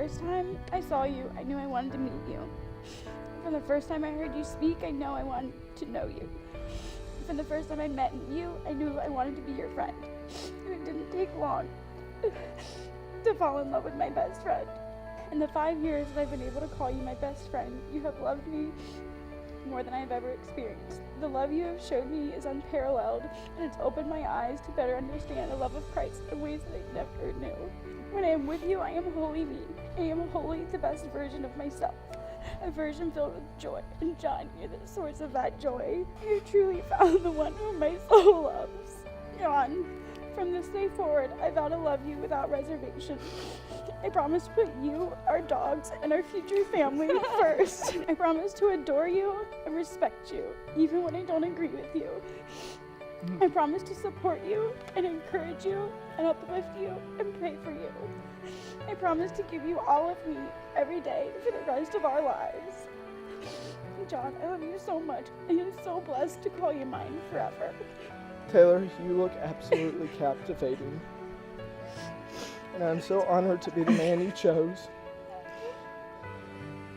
first time I saw you, I knew I wanted to meet you. From the first time I heard you speak, I know I wanted to know you. From the first time I met you, I knew I wanted to be your friend. And it didn't take long to fall in love with my best friend. In the 5 years that I've been able to call you my best friend, you have loved me more than I have ever experienced. The love you have showed me is unparalleled, and it's opened my eyes to better understand the love of Christ in ways that I never knew. When I am with you, I am wholly me. I am wholly the best version of myself. A version filled with joy. And John, you're the source of that joy. You truly found the one whom my soul loves. John, from this day forward, I vow to love you without reservation. I promise to put you, our dogs, and our future family first. I promise to adore you and respect you, even when I don't agree with you. I promise to support you and encourage you and uplift you and pray for you. I promise to give you all of me every day for the rest of our lives. John, I love you so much. I am so blessed to call you mine forever. Taylor, you look absolutely captivating. And I'm so honored to be the man you chose.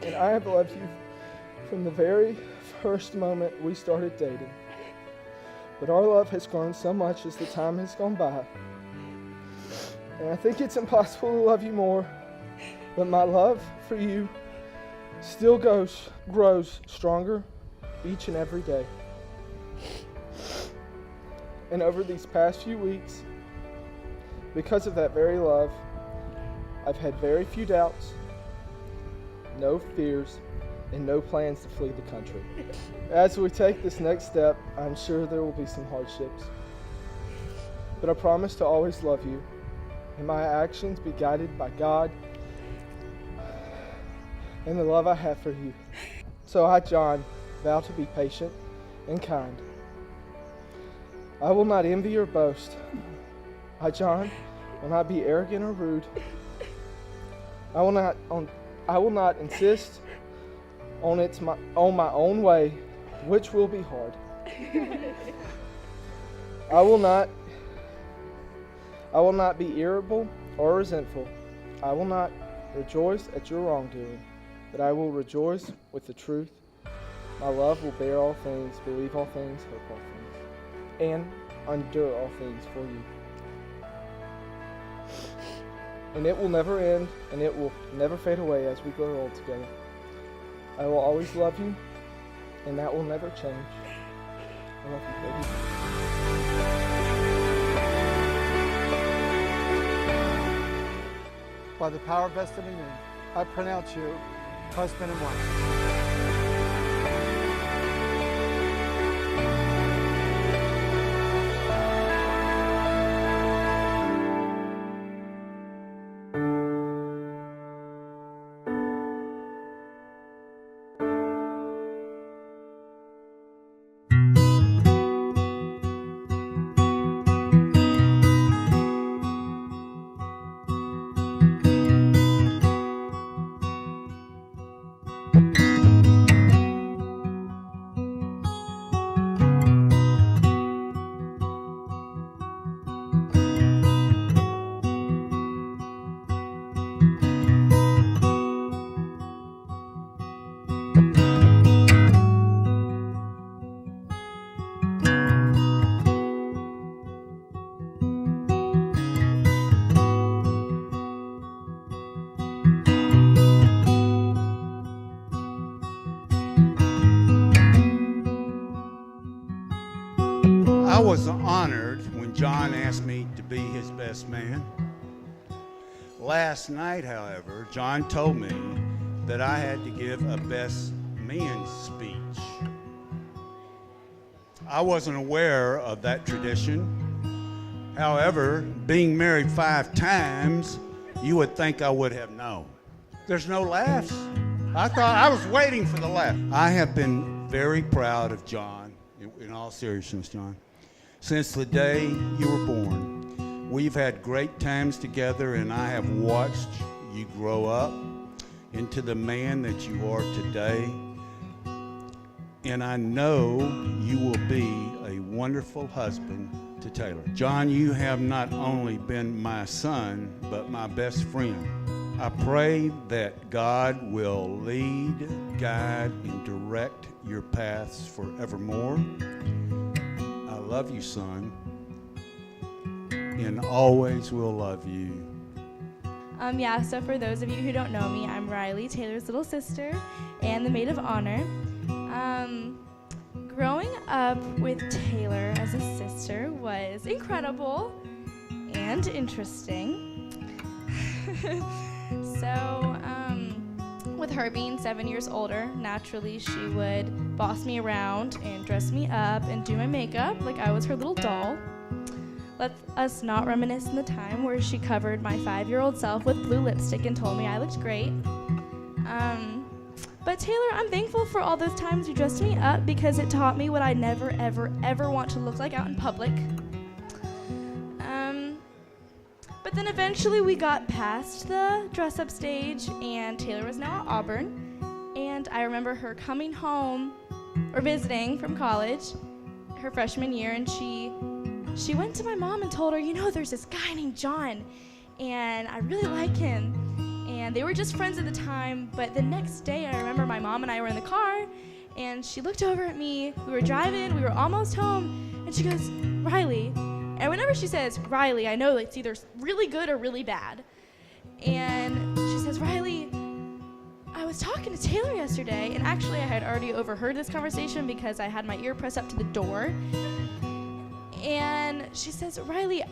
And I have loved you from the very first moment we started dating. But our love has grown so much as the time has gone by. And I think it's impossible to love you more, but my love for you still grows stronger each and every day. And over these past few weeks, because of that very love, I've had very few doubts, no fears, and no plans to flee the country. As we take this next step, I'm sure there will be some hardships. But I promise to always love you, and my actions be guided by God and the love I have for you. So I, John, vow to be patient and kind. I will not envy or boast. I, John, will not be arrogant or rude. I will not insist on my own way, which will be hard. I will not be irritable or resentful. I will not rejoice at your wrongdoing, but I will rejoice with the truth. My love will bear all things, believe all things, hope all things, and endure all things for you. And it will never end, and it will never fade away as we grow old together. I will always love you, and that will never change. I love you, baby. By the power vested in me, I pronounce you husband and wife. I was honored when John asked me to be his best man. Last night, however, John told me that I had to give a best man speech. I wasn't aware of that tradition. However, being married 5 times, you would think I would have known. There's no laughs. I was waiting for the laugh. I have been very proud of John, in all seriousness, John. Since the day you were born, we've had great times together, and I have watched you grow up into the man that you are today. And I know you will be a wonderful husband to Taylor. John, you have not only been my son, but my best friend. I pray that God will lead, guide, and direct your paths forevermore. I love you, son, and always will love you. So for those of you who don't know me, I'm Riley, Taylor's little sister, and the maid of honor. Growing up with Taylor as a sister was incredible and interesting. With her being 7 years older, naturally she would boss me around and dress me up and do my makeup like I was her little doll. Let us not reminisce in the time where she covered my 5-year-old self with blue lipstick and told me I looked great. But Taylor, I'm thankful for all those times you dressed me up because it taught me what I never, ever, ever want to look like out in public. But then eventually we got past the dress-up stage, and Taylor was now at Auburn. And I remember her coming home, or visiting from college, her freshman year, and she went to my mom and told her, you know, there's this guy named John, and I really like him. And they were just friends at the time, but the next day I remember my mom and I were in the car, and she looked over at me, we were driving, we were almost home, and she goes, Riley. And whenever she says Riley, I know it's either really good or really bad. And she says, Riley, I was talking to Taylor yesterday, and actually I had already overheard this conversation because I had my ear pressed up to the door. And she says, Riley,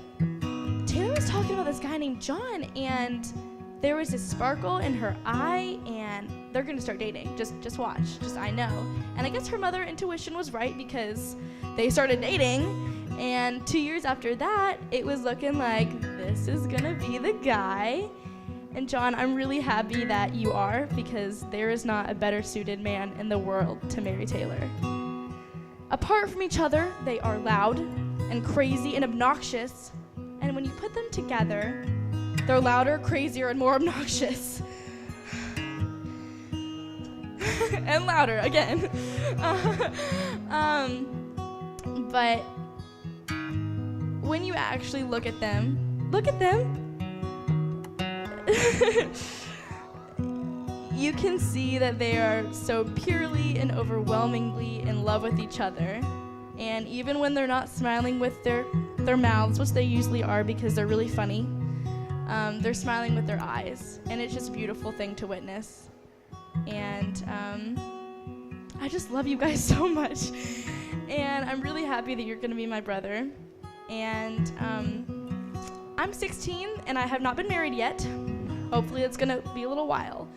Taylor was talking about this guy named John, and there was this sparkle in her eye, and they're gonna start dating. Just watch, I know. And I guess her mother intuition was right because they started dating. And 2 years after that, it was looking like this is gonna be the guy. And John, I'm really happy that you are, because there is not a better suited man in the world to marry Taylor. Apart from each other, they are loud and crazy and obnoxious. And when you put them together, they're louder, crazier, and more obnoxious. And louder again. But when you actually look at them, you can see that they are so purely and overwhelmingly in love with each other. And even when they're not smiling with their mouths, which they usually are because they're really funny, they're smiling with their eyes. And it's just a beautiful thing to witness. And I just love you guys so much. And I'm really happy that you're going to be my brother. And I'm 16 and I have not been married yet. Hopefully it's going to be a little while.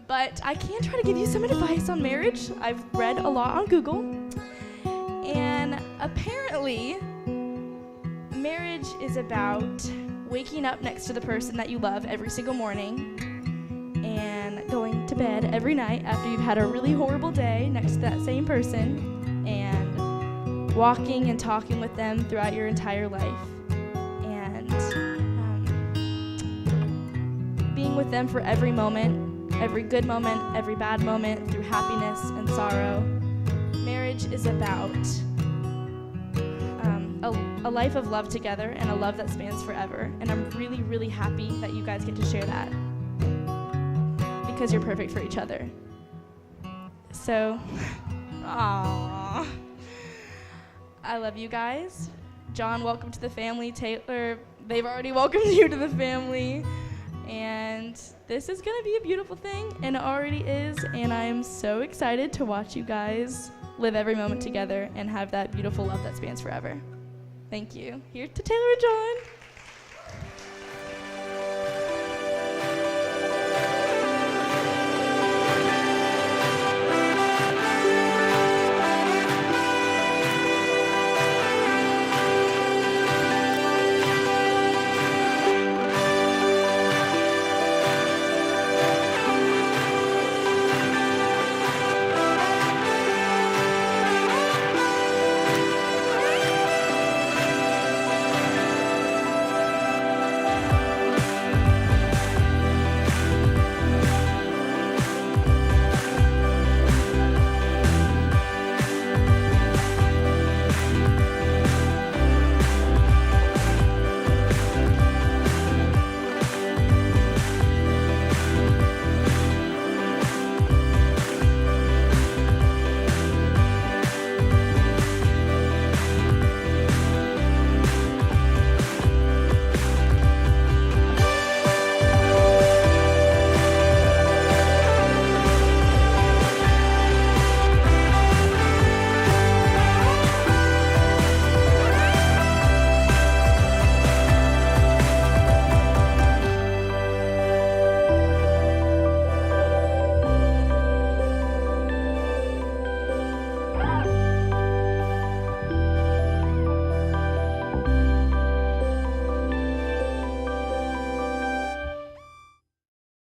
But I can try to give you some advice on marriage. I've read a lot on Google. And apparently, marriage is about waking up next to the person that you love every single morning and going to bed every night after you've had a really horrible day next to that same person and walking and talking with them throughout your entire life and being with them for every moment, every good moment, every bad moment, through happiness and sorrow. Marriage is about a life of love together and a love that spans forever. And I'm really, really happy that you guys get to share that because you're perfect for each other. So, aww. I love you guys. John, welcome to the family. Taylor, they've already welcomed you to the family. And this is going to be a beautiful thing, and it already is. And I am so excited to watch you guys live every moment together and have that beautiful love that spans forever. Thank you. Here's to Taylor and John.